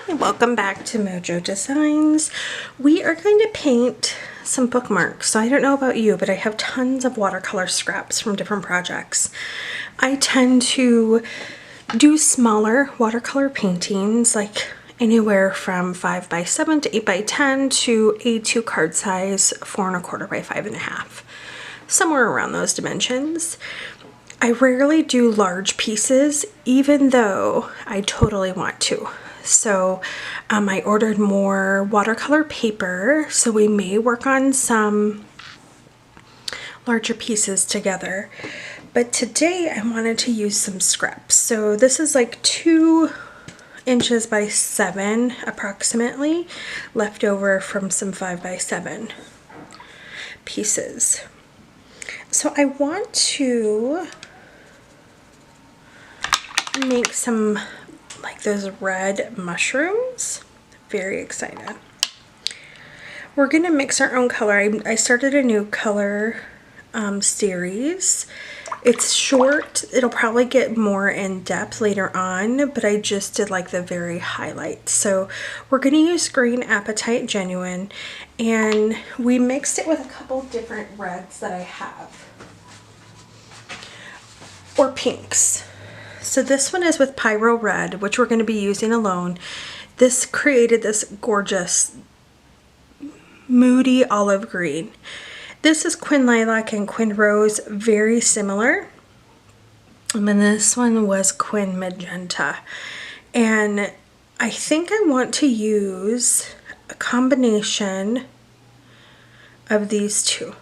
Hi, welcome back to Mojo Designs. We are going to paint some bookmarks. So I don't know about you, but I have tons of watercolor scraps from different projects. I tend to do smaller watercolor paintings, like anywhere from 5x7 to 8x10 to A2 card size 4 1/4 by 5 1/2. Somewhere around those dimensions. I rarely do large pieces, even though I totally want to. So I ordered more watercolor paper, so we may work on some larger pieces together. But today I wanted to use some scraps. So this is like 2 inches by 7 approximately, left over from some 5x7 pieces. So I want to make some like those red mushrooms. Very excited. We're gonna mix our own color. I started a new color series. It's short. It'll probably get more in depth later on, but I just did like the very highlights. So we're gonna use Green Apatite Genuine, and we mixed it with a couple different reds that I have, or pinks. So this one is with Pyro Red, which we're going to be using alone. This created this gorgeous moody olive green. This is Quin Lilac and Quin Rose, very similar. And then this one was Quin Magenta. And I think I want to use a combination of these two.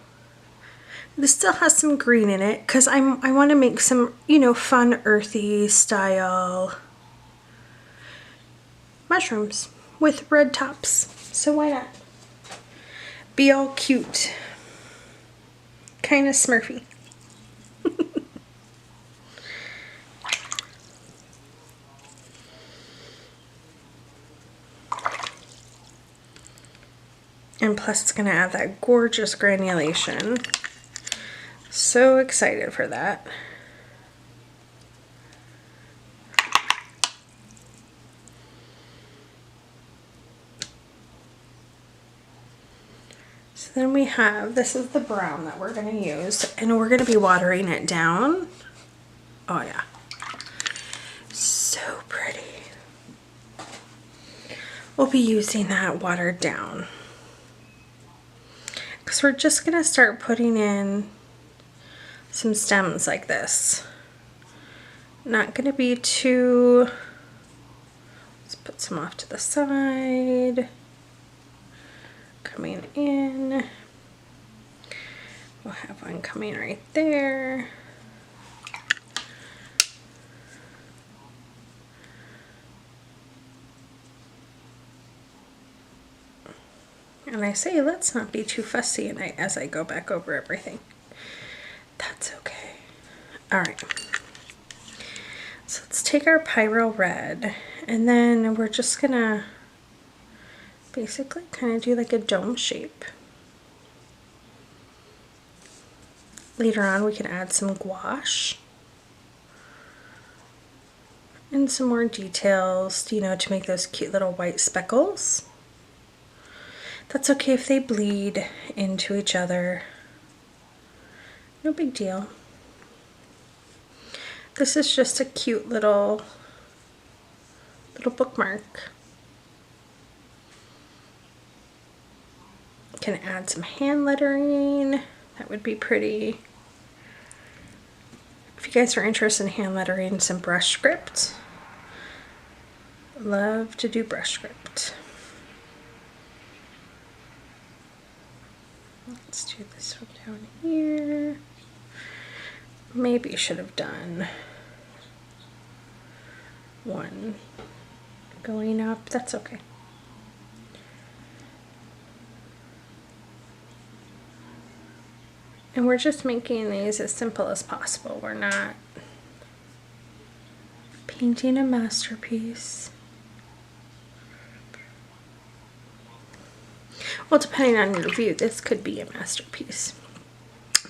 This still has some green in it because I want to make some, you know, fun earthy style mushrooms with red tops. So why not? Be all cute. Kind of Smurfy. And plus it's going to add that gorgeous granulation. So excited for that. So then we have, this is the brown that we're going to use, and we're going to be watering it down. Oh yeah. So pretty. We'll be using that watered down, because we're just going to start putting in some stems like this. Not going to be too, let's put some off to the side. Coming in. We'll have one coming right there. And I say let's not be too fussy as I go back over everything. That's okay. Alright. So let's take our Pyro Red, and then we're just gonna basically kind of do like a dome shape. Later on we can add some gouache and some more details, you know, to make those cute little white speckles. That's okay if they bleed into each other. No big deal. This is just a cute little bookmark. Can add some hand lettering. That would be pretty. If you guys are interested in hand lettering some brush script, love to do brush script. Let's do this one down here. Maybe you should have done one going up. That's okay. And we're just making these as simple as possible. We're not painting a masterpiece. Well, depending on your view, this could be a masterpiece.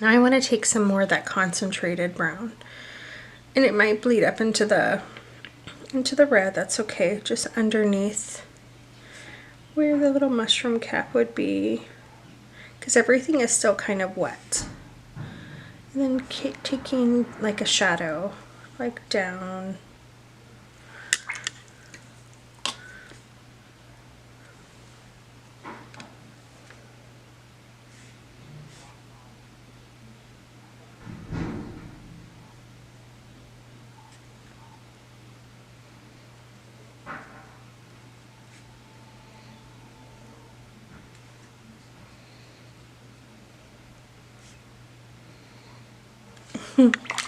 Now I want to take some more of that concentrated brown, and it might bleed up into the into the red. That's okay, just underneath where the little mushroom cap would be, because everything is still kind of wet. And then taking like a shadow, like down.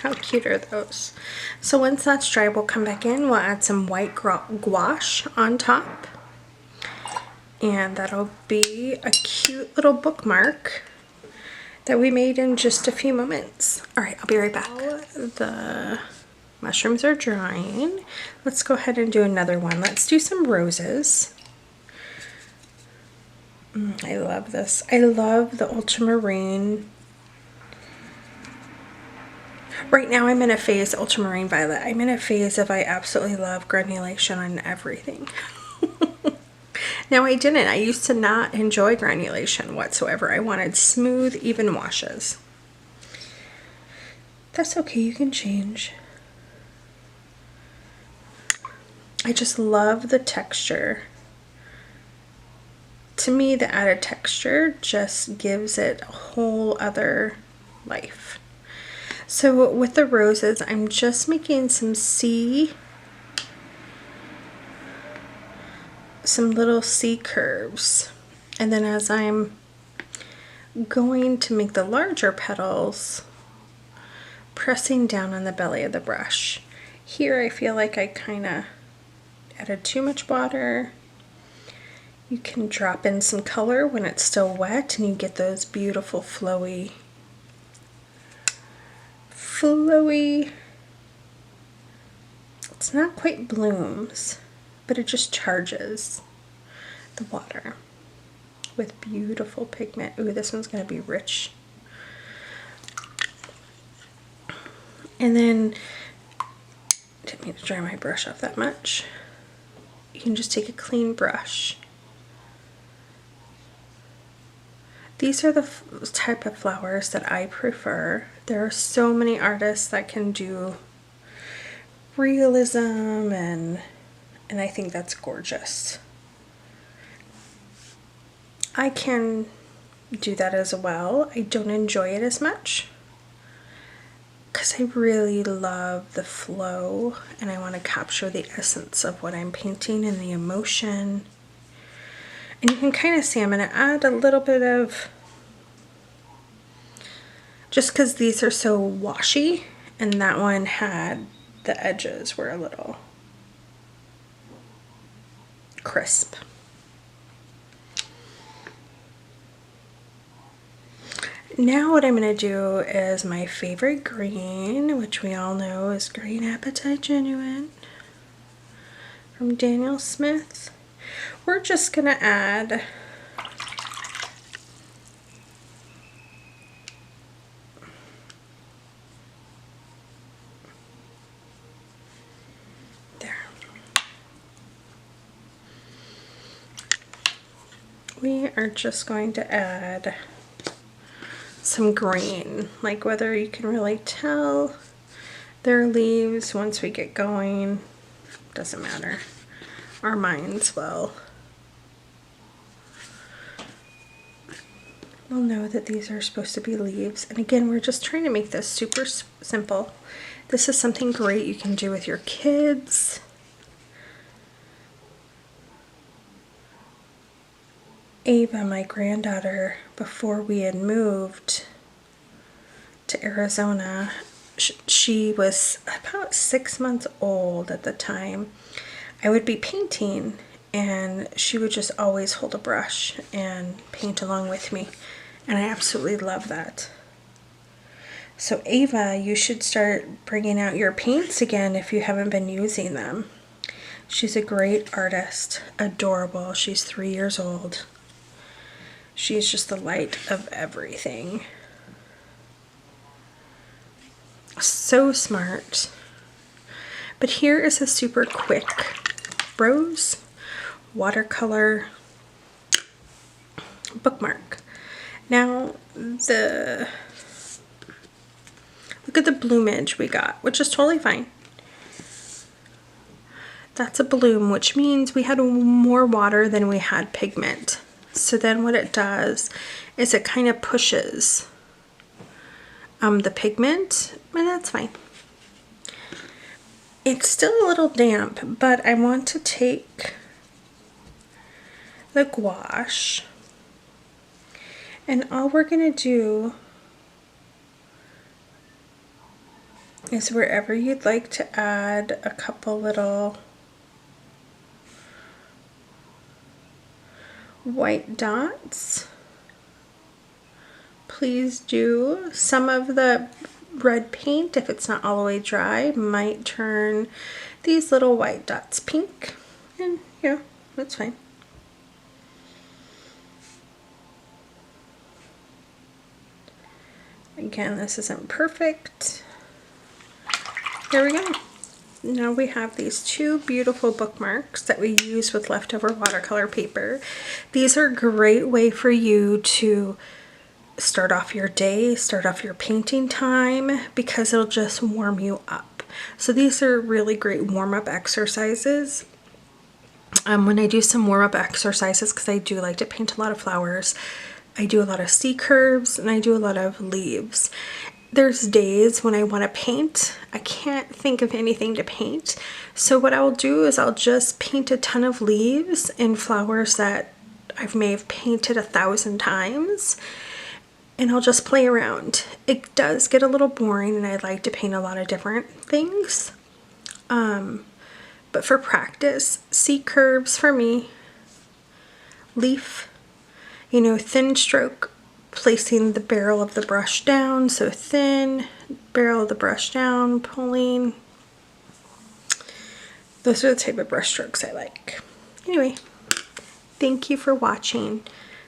How cute are those? So once that's dry, we'll come back in, we'll add some white gouache on top. And that'll be a cute little bookmark that we made in just a few moments. All right, I'll be right back. The mushrooms are drying. Let's go ahead and do another one. Let's do some roses. I love this. I love the ultramarine. Right now I'm in a phase, ultramarine violet. I'm in a phase of I absolutely love granulation on everything. Now I didn't. I used to not enjoy granulation whatsoever. I wanted smooth, even washes. That's okay, you can change. I just love the texture. To me, the added texture just gives it a whole other life. So with the roses, I'm just making some little C curves. And then as I'm going to make the larger petals, pressing down on the belly of the brush. Here I feel like I kind of added too much water. You can drop in some color when it's still wet and you get those beautiful flowy, it's not quite blooms, but it just charges the water with beautiful pigment. Ooh, this one's going to be rich. And then, didn't mean to dry my brush off that much. You can just take a clean brush. These are the type of flowers that I prefer. There are so many artists that can do realism, and I think that's gorgeous. I can do that as well. I don't enjoy it as much because I really love the flow and I want to capture the essence of what I'm painting and the emotion. And you can kind of see I'm going to add a little bit of, just because these are so washy, and that one had, the edges were a little crisp. Now what I'm going to do is my favorite green, which we all know is Green Appetite Genuine from Daniel Smith. We're just going to add there. We are just going to add some green, like whether you can really tell their leaves once we get going, doesn't matter. Our minds will know that these are supposed to be leaves. And again, we're just trying to make this super simple. This is something great you can do with your kids. Ava, my granddaughter, before we had moved to Arizona, she was about 6 months old at the time. I would be painting and she would just always hold a brush and paint along with me. And I absolutely love that. So Ava, you should start bringing out your paints again if you haven't been using them. She's a great artist, adorable. She's 3 years old. She's just the light of everything. So smart. But here is a super quick rose watercolor bookmark. Now, look at the bloomage we got, which is totally fine. That's a bloom, which means we had more water than we had pigment. So then what it does is it kind of pushes the pigment, and that's fine. It's still a little damp, but I want to take the gouache, and all we're gonna do is wherever you'd like to add a couple little white dots, please do. Some of the red paint, if it's not all the way dry, might turn these little white dots pink, and yeah, that's fine. Again, this isn't perfect. There we go. Now we have these two beautiful bookmarks that we use with leftover watercolor paper. These are a great way for you to start off your day, start off your painting time, because it'll just warm you up. So these are really great warm-up exercises. When I do some warm-up exercises, because I do like to paint a lot of flowers, I do a lot of C curves and I do a lot of leaves. There's days when I want to paint, I can't think of anything to paint. So what I'll do is I'll just paint a ton of leaves and flowers that I may have painted 1,000 times, and I'll just play around. It does get a little boring, and I like to paint a lot of different things. But for practice, C curves for me, leaf, you know, thin stroke, placing the barrel of the brush down, so thin, barrel of the brush down, pulling. Those are the type of brush strokes I like. Anyway, thank you for watching.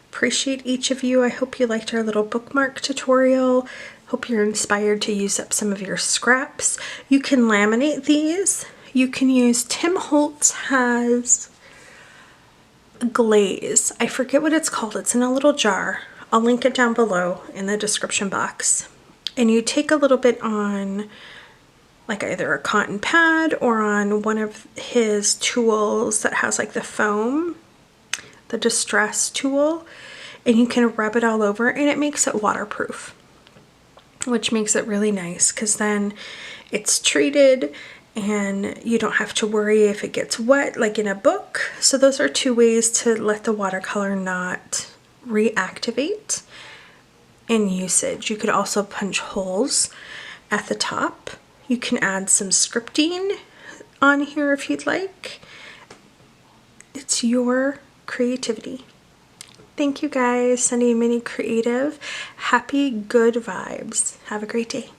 Appreciate each of you. I hope you liked our little bookmark tutorial. Hope you're inspired to use up some of your scraps. You can laminate these. You can use, Tim Holtz has glaze. I forget what it's called. It's in a little jar. I'll link it down below in the description box. And you take a little bit on like either a cotton pad or on one of his tools that has like the foam, the distress tool, and you can rub it all over, and it makes it waterproof, which makes it really nice because then it's treated and you don't have to worry if it gets wet like in a book. So those are two ways to let the watercolor not reactivate in usage. You could also punch holes at the top. You can add some scripting on here if you'd like. It's your creativity. Thank you guys. Sending you many creative, happy, good vibes. Have a great day.